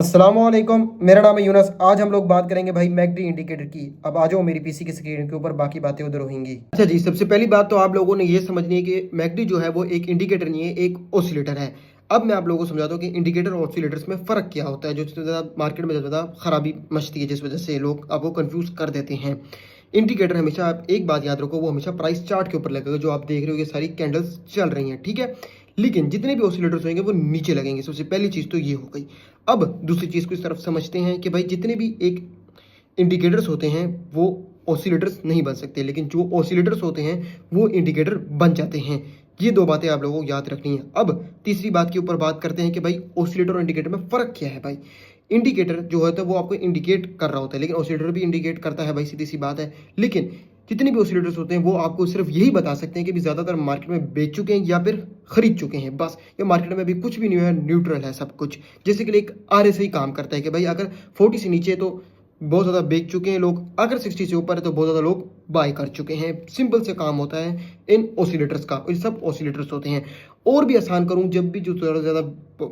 अस्सलामुअलैकुम, मेरा नाम है यूनस। आज हम लोग बात करेंगे भाई मैकडी इंडिकेटर की। अब आ जाओ मेरी पीसी की स्क्रीन के ऊपर, बाकी बातें उधर होंगी। अच्छा जी, सबसे पहली बात तो आप लोगों ने ये समझनी है कि मैकडी जो है वो एक इंडिकेटर नहीं है, एक ऑसिलेटर है। अब मैं आप लोगों को समझाता हूँ कि इंडिकेटर और ऑसिलेटर्स में फ़र्क क्या होता है, जो ज़्यादा मार्केट में ज़्यादा खराबी मचती है, जिस वजह से लोग आपको कन्फ्यूज़ कर देते हैं। इंडिकेटर हमेशा, आप एक बात याद रखो, वो हमेशा प्राइस चार्ट के ऊपर लगेगा। जो आप देख रहे हो ये सारी कैंडल्स चल रही हैं, ठीक है। लेकिन जितने भी ऑसिलेटर्स होंगे वो नीचे लगेंगे। सबसे पहली चीज़ तो ये हो गई। अब दूसरी चीज़ को इस तरफ समझते हैं कि भाई जितने भी एक इंडिकेटर्स होते हैं वो ऑसिलेटर्स नहीं बन सकते, लेकिन जो ऑसिलेटर्स होते हैं वो इंडिकेटर बन जाते हैं। ये दो बातें आप लोगों को याद रखनी है। अब तीसरी बात के ऊपर बात करते हैं कि भाई ऑसिलेटर और इंडिकेटर में फ़र्क क्या है। भाई इंडिकेटर जो होता है वो आपको इंडिकेट कर रहा होता है, लेकिन ऑसिलेटर भी इंडिकेट करता है भाई, सीधी सी बात है। लेकिन जितने भी ऑसिलेटर्स होते हैं वो आपको सिर्फ यही बता सकते हैं कि भी ज़्यादातर मार्केट में बेच चुके हैं या फिर खरीद चुके हैं, बस। ये मार्केट में अभी कुछ भी नहीं है, न्यूट्रल है सब कुछ। जैसे कि एक आरएसआई काम करता है कि भाई अगर 40 से नीचे है तो बहुत ज़्यादा बेच चुके हैं लोग, अगर 60 से ऊपर है तो बहुत ज़्यादा लोग बाय कर चुके हैं। सिंपल से काम होता है इन ऑसिलेटर्स का, ये सब ऑसिलेटर्स होते हैं। और भी आसान करूं, जब भी जो थोड़ा ज़्यादा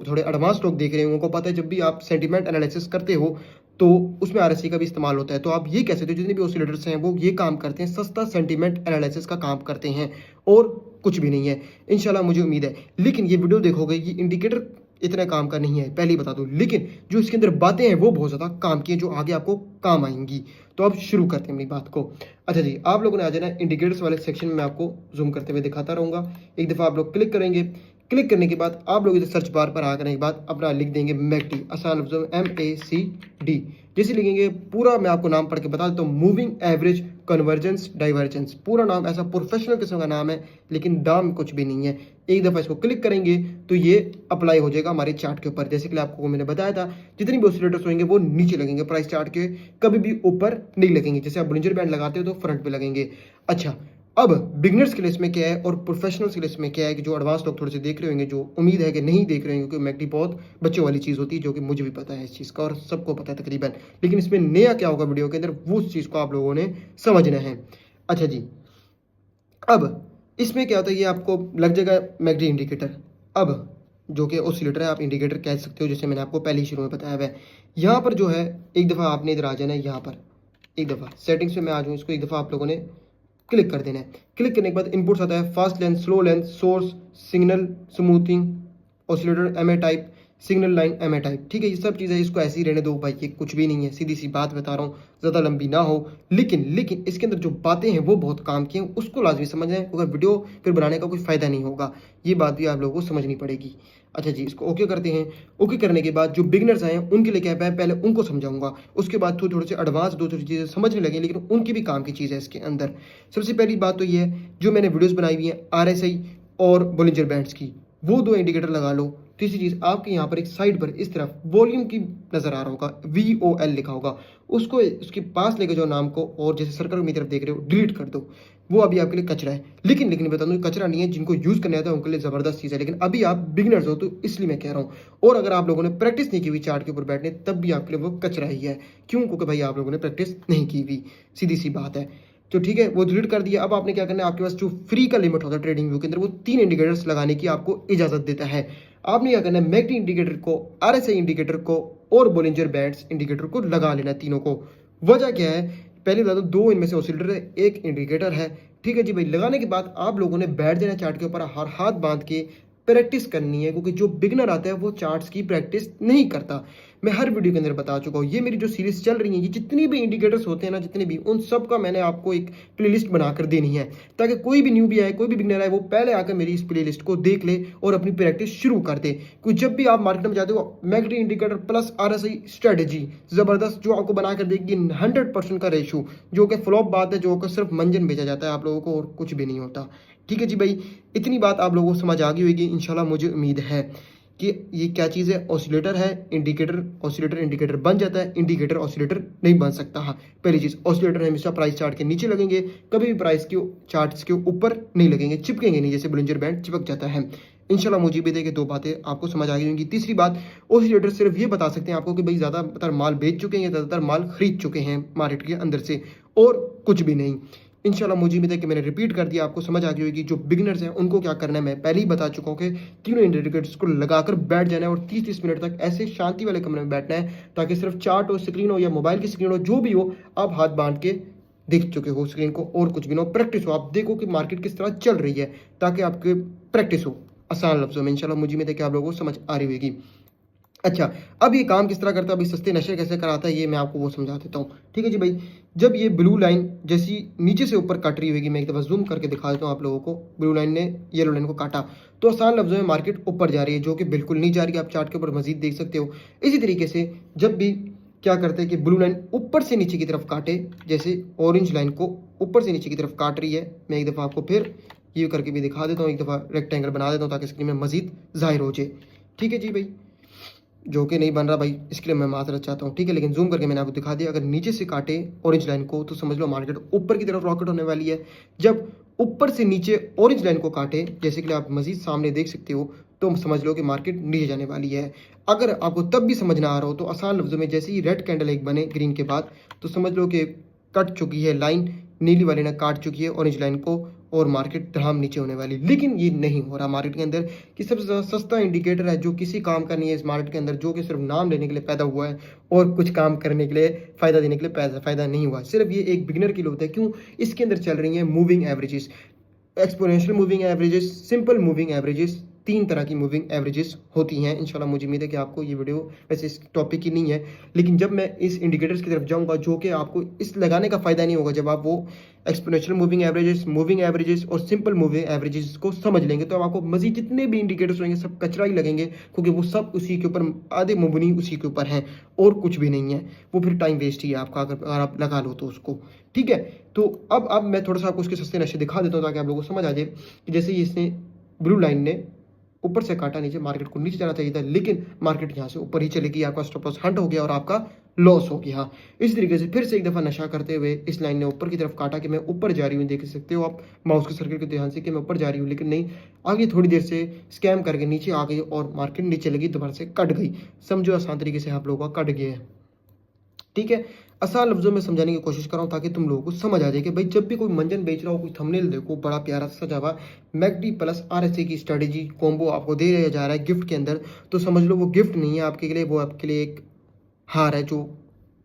थोड़े एडवांस लोग देख रहे हैं उनको पता है, जब भी आप सेंटीमेंट एनालिसिस करते हो तो उसमें आरएसआई का भी इस्तेमाल होता है। तो आप ये कह सकते हो जितने भी ऑसिलेटर्स हैं वो ये काम करते हैं, सस्ता सेंटीमेंट एनालिसिस का काम करते हैं, और कुछ भी नहीं है इंशाल्लाह, मुझे उम्मीद है। लेकिन ये वीडियो देखोगे, ये इंडिकेटर इतने काम का नहीं है, पहले ही बता दूं। लेकिन जो इसके अंदर बातें हैं वो बहुत ज़्यादा काम की हैं, जो आगे आपको काम आएंगी। तो अब शुरू करते हैं अपनी बात को। अच्छा जी, आप लोगों ने आ जाना इंडिकेटर्स वाले सेक्शन में, मैं आपको जूम करते हुए दिखाता रहूँगा। एक दफ़ा आप लोग क्लिक करेंगे। क्लिक करने के बाद आप लोग इधर सर्च बार पर आ करने के बाद अपना लिख देंगे मैकडी, आसान MACD। जैसे लिखेंगे, पूरा मैं आपको नाम पढ़ के बता देता हूँ, मूविंग एवरेज कन्वर्जेंस डाइवर्जेंस। पूरा नाम ऐसा प्रोफेशनल किस्म का नाम है, लेकिन दाम कुछ भी नहीं है। एक दफ़ा इसको क्लिक करेंगे तो ये अप्लाई हो जाएगा हमारे चार्ट के ऊपर। जैसे कि आपको मैंने बताया था, जितनी भी ऑसिलेटर्स होंगे वो नीचे लगेंगे प्राइस चार्ट के, कभी भी ऊपर नहीं लगेंगे। जैसे आप बोलिंजर बैंड लगाते हो तो फ्रंट पे लगेंगे। अच्छा, अब बिगनर्स के लिए इसमें क्या है और प्रोफेशनल्स के लिए इसमें क्या है, कि जो एडवांस लोग थोड़े से देख रहे होंगे, जो उम्मीद है कि नहीं देख रहे होंगे, क्योंकि मैकडी बहुत बच्चों वाली चीज़ होती है, जो कि मुझे भी पता है इस चीज़ का और सबको पता है तकरीबन। लेकिन इसमें नया क्या होगा वीडियो के अंदर, वो उस चीज़ को आप लोगों ने समझना है। अच्छा जी, अब इसमें क्या होता है, ये आपको लग जाएगा मैकडी इंडिकेटर। अब जो कि ऑसिलेटर है, आप इंडिकेटर कह सकते हो, जैसे मैंने आपको पहले ही शुरू में बताया हुआ है। यहाँ पर जो है, एक दफ़ा आपने इधर आ जाना है, यहाँ पर एक दफ़ा सेटिंग्स में मैं आ जाऊँ, इसको एक दफ़ा आप लोगों ने क्लिक कर देना है। क्लिक करने के बाद इनपुट्स आता है, fast length, slow length, source, signal, smoothing, oscillator, MA type, signal line, MA type. ठीक है, ये सब चीज़ें इसको ऐसे ही रहने दो भाई, ये कुछ भी नहीं है, सीधी सी बात बता रहा हूँ, ज़्यादा लंबी ना हो। लेकिन इसके अंदर जो बातें हैं वो बहुत काम की हैं, उसको लाजमी समझना है, अगर वीडियो फिर बनाने का कोई फ़ायदा नहीं होगा। ये बात भी आप लोगों को समझनी पड़ेगी। अच्छा जी, इसको ओके करते हैं। ओके करने के बाद जो बिगनर्स आए हैं उनके लिए क्या है, पहले उनको समझाऊंगा, उसके बाद थोड़े से एडवांस दो थोड़ी चीज़ें समझने लगे, लेकिन उनकी भी काम की चीज़ है इसके अंदर। सबसे पहली बात तो ये है, जो मैंने वीडियोस बनाई हुई हैं आरएसआई और बोलिंजर बैंड्स की, वो दो इंडिकेटर लगा लो। तीसरी चीज़, आपके यहाँ पर एक साइड पर इस तरफ वॉल्यूम की नज़र आ रहा होगा, VOL लिखा होगा, उसको उसके पास लेके जाओ नाम को, और जैसे सर्कल की तरफ देख रहे हो डिलीट कर दो। वो अभी आपके लिए कचरा है। लेकिन बता दूँ, कचरा नहीं है, जिनको यूज़ करने आता है उनके लिए ज़बरदस्त चीज़ है। लेकिन अभी आप बिगिनर्स हो तो इसलिए मैं कह रहा हूँ, और अगर आप लोगों ने प्रैक्टिस नहीं की हुई चार्ट के ऊपर बैठने, तब भी आपके लिए वो कचरा ही है। क्यों? क्योंकि भाई आप लोगों ने प्रैक्टिस नहीं की हुई, सीधी सी बात है। तो ठीक है, वो डिलीट कर दिया। अब आपने क्या करना है, आपके पास जो फ्री का लिमिट होता है ट्रेडिंग व्यू के अंदर, वो 3 इंडिकेटर्स लगाने की आपको इजाज़त देता है। आपने क्या करना है, मैकडी इंडिकेटर को, आरएसआई इंडिकेटर को और बोलिंजर बैंड्स इंडिकेटर को लगा लेना, तीनों को। वजह क्या है, पहले बता दो, 2 इनमें से ऑसिलेटर है, 1 इंडिकेटर है। ठीक है जी भाई, लगाने के बाद आप लोगों ने बैठ जाना चार्ट के ऊपर, हर हाथ बांध के प्रैक्टिस करनी है, क्योंकि जो बिगनर आता है वो चार्ट्स की प्रैक्टिस नहीं करता। मैं हर वीडियो के अंदर बता चुका हूँ, ये मेरी जो सीरीज चल रही है, ये जितनी भी इंडिकेटर्स होते हैं ना, जितने भी, उन सब का मैंने आपको एक प्लेलिस्ट बनाकर देनी है, ताकि कोई भी न्यू भी आए, कोई भी बिगनर आए, वो पहले आकर मेरी इस प्लेलिस्ट को देख ले और अपनी प्रैक्टिस शुरू कर दे। क्योंकि जब भी आप मार्केट में जाते हो, McD indicator plus RSI strategy ज़बरदस्त जो आपको बनाकर देगी 100% का रेशो, जो कि फ्लॉप बात है, जो कि सिर्फ मंजन बेचा जाता है आप लोगों को, और कुछ भी नहीं होता। ठीक है जी भाई, इतनी बात आप लोगों को समझ आ गई होगी इंशाल्लाह, मुझे उम्मीद है कि ये क्या चीज़ है, ऑसिलेटर है, इंडिकेटर, ऑसिलेटर इंडिकेटर बन जाता है, इंडिकेटर ऑसिलेटर नहीं बन सकता। हाँ, पहली चीज़, ऑसिलेटर हमेशा प्राइस चार्ट के नीचे लगेंगे, कभी भी प्राइस के चार्ट्स के ऊपर नहीं लगेंगे, चिपकेंगे नहीं, जैसे बोलिंजर बैंड चिपक जाता है। इंशाल्लाह मुझे भी देखे, 2 बातें आपको समझ आ गई होंगी। तीसरी बात, ऑसिलेटर सिर्फ ये बता सकते हैं आपको कि भाई ज़्यादातर माल बेच चुके हैं या ज़्यादातर माल खरीद चुके हैं मार्केट के अंदर से, और कुछ भी नहीं। इंशाल्लाह मुझे उम्मीद है कि मैंने रिपीट कर दिया, आपको समझ आ गई होगी। जो बिगिनर्स हैं उनको क्या करना है मैं पहले ही बता चुका हूँ कि तीनों इंडिकेटर्स को लगाकर बैठ जाना है और 30-30 मिनट तक ऐसे शांति वाले कमरे में बैठना है ताकि सिर्फ चार्ट हो, स्क्रीन हो या मोबाइल की स्क्रीन हो, जो भी हो, आप हाथ बांध के देख चुके हो स्क्रीन को और कुछ भी ना हो, प्रैक्टिस हो, आप देखो कि मार्केट किस तरह चल रही है ताकि आपके प्रैक्टिस हो आसान लफ्जों में। इंशाल्लाह मुझे उम्मीद है कि आप लोगों को समझ आ रही होगी। अच्छा, अब ये काम किस तरह करता है, अभी सस्ते नशे कैसे कराता है, ये मैं आपको वो समझा देता हूँ। ठीक है जी भाई, जब ये ब्लू लाइन जैसी नीचे से ऊपर कट रही होगी, मैं एक दफ़ा जूम करके दिखा देता हूँ आप लोगों को। ब्लू लाइन ने येलो लाइन को काटा तो आसान लफ्जों में मार्केट ऊपर जा रही है, जो कि बिल्कुल नहीं जा रही है। आप चार्ट के ऊपर मजीद देख सकते हो। इसी तरीके से जब भी क्या करते हैं कि ब्लू लाइन ऊपर से नीचे की तरफ काटे, जैसे ऑरेंज लाइन को ऊपर से नीचे की तरफ काट रही है, मैं एक दफ़ा आपको फिर ये करके भी दिखा देता हूँ, एक दफ़ा रेक्टेंगल बना देता हूँ ताकि स्क्रीन में मजीद जाहिर हो जाए। ठीक है जी भाई, जो कि नहीं बन रहा भाई, इसके लिए मैं माजरत चाहता हूँ। ठीक है, लेकिन जूम करके मैंने आपको दिखा दिया। अगर नीचे से काटे ऑरेंज लाइन को तो समझ लो मार्केट ऊपर की तरफ रॉकेट होने वाली है। जब ऊपर से नीचे ऑरेंज लाइन को काटे, जैसे कि आप मजीद सामने देख सकते हो, तो समझ लो कि मार्केट नीचे जाने वाली है। अगर आपको तब भी समझ ना आ रहा हो तो आसान लफ्जों में जैसे ही रेड कैंडल एक बने ग्रीन के बाद, तो समझ लो कि कट चुकी है लाइन, नीली वाली ने काट चुकी है ऑरेंज लाइन को और मार्केट धड़ाम नीचे होने वाली। लेकिन ये नहीं हो रहा मार्केट के अंदर कि सबसे ज़्यादा सस्ता इंडिकेटर है जो किसी काम का नहीं है इस मार्केट के अंदर, जो कि सिर्फ नाम लेने के लिए पैदा हुआ है और कुछ काम करने के लिए, फ़ायदा देने के लिए फ़ायदा नहीं हुआ। सिर्फ ये एक बिगिनर के लिए होता है। क्यों? इसके अंदर चल रही हैं moving averages, exponential moving averages, simple moving averages, 3 तरह की मूविंग एवरेजेस होती हैं। इंशाल्लाह मुझे उम्मीद है कि आपको ये वीडियो वैसे इस टॉपिक की नहीं है, लेकिन जब मैं इस इंडिकेटर्स की तरफ जाऊंगा जो कि आपको इस लगाने का फ़ायदा नहीं होगा, जब आप वो एक्सपोनेंशियल मूविंग एवरेजेस और सिंपल मूविंग एवरेजेस को समझ लेंगे तो आपको मजीद जितने भी इंडिकेटर्स होंगे सब कचरा ही लगेंगे, क्योंकि वो सब उसी के ऊपर आधे मुबनी उसी के ऊपर हैं और कुछ भी नहीं है। वो फिर टाइम वेस्ट ही है आपका अगर आप लगा लो तो उसको। ठीक है, तो अब मैं थोड़ा सा आपको उसके सस्ते नशे दिखा देता हूँ ताकि आप लोगों को समझ आ जाए कि जैसे इसने ब्लू लाइन ने ऊपर से काटा नीचे, मार्केट को नीचे जाना चाहिए था लेकिन मार्केट यहाँ से ऊपर ही चली गई, आपका स्टॉप लॉस हंट हो गया और आपका लॉस हो गया। इस तरीके से फिर से एक दफ़ा नशा करते हुए इस लाइन ने ऊपर की तरफ काटा कि मैं ऊपर जा रही हूँ, देख सकते हो आप माउस के सर्किल के ध्यान से कि मैं ऊपर जा रही हूँ, लेकिन नहीं, आगे थोड़ी देर से स्कैम करके नीचे आ गई और मार्केट नीचे लगी, दोबारा से कट गई। समझो आसान तरीके से आप लोगों का कट गया है। ठीक है, आसान लफ्जों में समझाने की कोशिश कर रहा हूँ ताकि तुम लोगों को समझ आ जाए कि भाई जब भी कोई मंजन बेच रहा हो, कोई थंबनेल देखो बड़ा प्यारा सजा हुआ मैकडी प्लस आरएसए की स्ट्रेटेजी कॉम्बो आपको दे दिया जा रहा है गिफ्ट के अंदर, तो समझ लो वो गिफ्ट नहीं है आपके लिए, वो आपके लिए एक हार है जो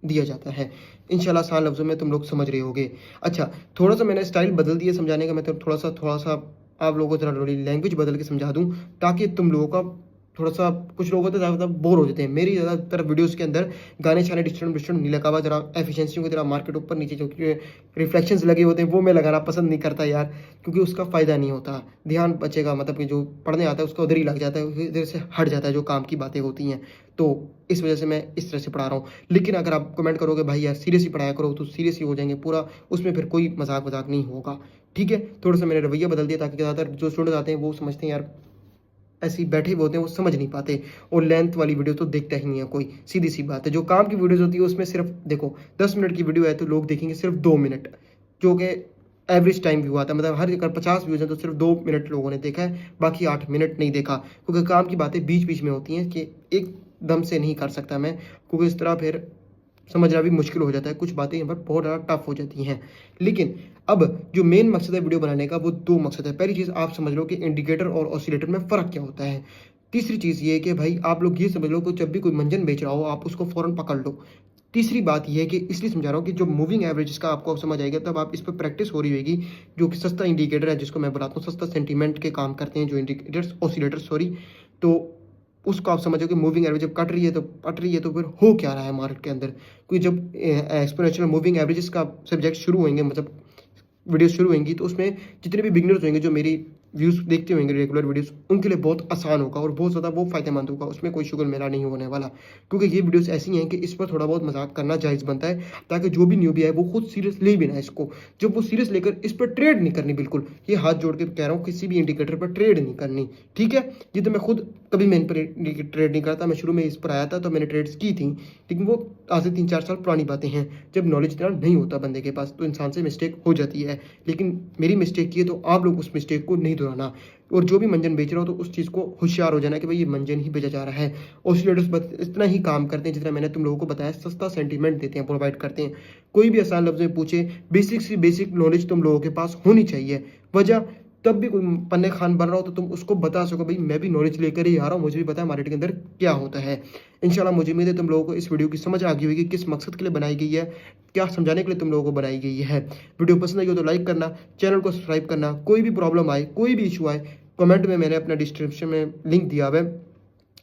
दिया जाता है। इंशाल्लाह आसान लफ्जों में तुम लोग समझ रहे होगे। अच्छा, थोड़ा सा मैंने स्टाइल बदल दिया समझाने का, मैं तो थोड़ा सा आप लोगों को जरा लैंग्वेज बदल के समझा दूँ ताकि तुम लोगों का थोड़ा सा, कुछ लोग होते हैं ज़्यादा बोर हो जाते हैं मेरी ज़्यादातर वीडियोस के अंदर, गाने छाने डिस्टेंट नहीं लगा हुआ, जरा एफिशिएंसी की तरह मार्केट ऊपर नीचे जो रिफ्लेक्शंस लगे होते हैं वो मैं लगाना पसंद नहीं करता यार, क्योंकि उसका फ़ायदा नहीं होता, ध्यान बचेगा, मतलब कि जो पढ़ने आता है उसका उधर ही लग जाता है, इधर से हट जाता है जो काम की बातें होती हैं। तो इस वजह से मैं इस तरह से पढ़ा रहा हूँ। लेकिन अगर आप कमेंट करोगे भाई यार सीरियस ही पढ़ाया करो, तो सीरियस ही हो जाएंगे पूरा, उसमें फिर कोई मजाक नहीं होगा। ठीक है, थोड़ा सा मैंने रवैया बदल दिया ताकि ज़्यादातर जो स्टूडेंट आते हैं वो समझते हैं यार ऐसे ही बैठे हुए होते हैं, वो समझ नहीं पाते और लेंथ वाली वीडियो तो देखता ही नहीं है कोई, सीधी सी बात है। जो काम की वीडियोस होती है उसमें सिर्फ देखो 10 मिनट की वीडियो है तो लोग देखेंगे सिर्फ 2 मिनट, जो कि एवरेज टाइम व्यू आता है, मतलब हर अगर 50 व्यूज़ हैं तो सिर्फ 2 मिनट लोगों ने देखा है, बाकी 8 मिनट नहीं देखा, क्योंकि काम की बातें बीच बीच में होती हैं कि एकदम से नहीं कर सकता मैं, क्योंकि इस तरह फिर समझना भी मुश्किल हो जाता है, कुछ बातें यहाँ पर बहुत ज़्यादा टफ हो जाती हैं। लेकिन अब जो मेन मकसद है वीडियो बनाने का वो 2 मकसद है। पहली चीज़ आप समझ लो कि इंडिकेटर और ऑसिलेटर में फ़र्क क्या होता है। तीसरी चीज़ ये है कि भाई आप लोग ये समझ लो कि जब भी कोई मंजन बेच रहा हो आप उसको फ़ौरन पकड़ लो। तीसरी बात ये है कि इसलिए समझा रहा हूँ कि जो मूविंग एवरेज का आपको समझ आएगा तब आप इस पर प्रैक्टिस हो रही होगी, जो कि सस्ता इंडिकेटर है जिसको मैं बुलाता हूँ, सस्ता सेंटीमेंट के काम करते हैं जो इंडिकेटर्स ऑसिलेटर सॉरी, तो उसको आप समझो कि मूविंग एवरेज जब कट रही है तो फिर हो क्या रहा है मार्केट के अंदर। क्योंकि जब एक्सपोनेंशियल मूविंग एवरेजेस का सब्जेक्ट शुरू होंगे, मतलब वीडियो शुरू होंगी, तो उसमें जितने भी बिगनर्स होंगे जो मेरी व्यूज़ देखते होंगे रेगुलर वीडियोस, उनके लिए बहुत आसान होगा और बहुत ज़्यादा वो फ़ायदेमंद होगा, उसमें कोई शुगर मेरा नहीं होने वाला, क्योंकि ये वीडियोस ऐसी हैं कि इस पर थोड़ा बहुत मजाक करना जायज़ बनता है ताकि जो भी न्यूबी है वो खुद सीरियस ले भी ना इसको, जब वो सीरियस लेकर इस पर ट्रेड नहीं करनी, बिल्कुल ये हाथ जोड़ के कह रहा हूँ, किसी भी इंडिकेटर पर ट्रेड नहीं करनी। ठीक है, ये तो मैं खुद कभी मैं इन पर ट्रेड नहीं करता। मैं शुरू में इस पर आया था तो मैंने ट्रेड्स की थी, लेकिन वो आज से 3-4 साल पुरानी बातें हैं। जब नॉलेज इतना नहीं होता बंदे के पास तो इंसान से मिस्टेक हो जाती है। लेकिन मेरी मिस्टेक की है तो आप लोग उस मिस्टेक को नहीं दोहराना, और जो भी मंजन बेच रहा हो तो उस चीज़ को होशियार हो जाना कि भाई ये मंजन ही बेचा जा रहा है। ऑसिलेटर्स बस इतना ही काम करते हैं जितना मैंने तुम लोगों को बताया, सस्ता सेंटीमेंट देते हैं, प्रोवाइड करते हैं। कोई भी आसान लफ्ज़ में पूछे, बेसिक से बेसिक नॉलेज तुम लोगों के पास होनी चाहिए। वजह, तब भी कोई पन्ने खान बन रहा हो तो तुम उसको बता सको भाई मैं भी नॉलेज लेकर ही आ रहा हूँ, मुझे भी पता है मार्केट के अंदर क्या होता है। इंशाल्लाह मुझे उम्मीद है तुम लोगों को इस वीडियो की समझ आ गई होगी, किस मकसद के लिए बनाई गई है, क्या समझाने के लिए तुम लोगों को बनाई गई है। वीडियो पसंद आई हो तो लाइक करना, चैनल को सब्सक्राइब करना। कोई भी प्रॉब्लम आए, कोई भी इशू आए, कमेंट में मैंने अपना डिस्क्रिप्शन में लिंक दिया हुआ है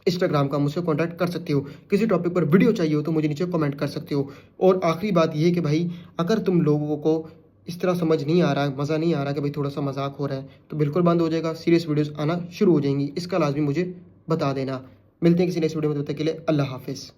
इंस्टाग्राम का, मुझसे कांटेक्ट कर सकते हो। किसी टॉपिक पर वीडियो चाहिए हो तो मुझे नीचे कमेंट कर सकते हो। और आखिरी बात ये है कि भाई अगर तुम लोगों को इस तरह समझ नहीं आ रहा है, मज़ा नहीं आ रहा कि भाई थोड़ा सा मजाक हो रहा है, तो बिल्कुल बंद हो जाएगा, सीरियस वीडियोस आना शुरू हो जाएंगी। इसका लाजमी मुझे बता देना। मिलते हैं किसी नेक्स्ट वीडियो में, तब तक के लिए अल्लाह हाफिज़।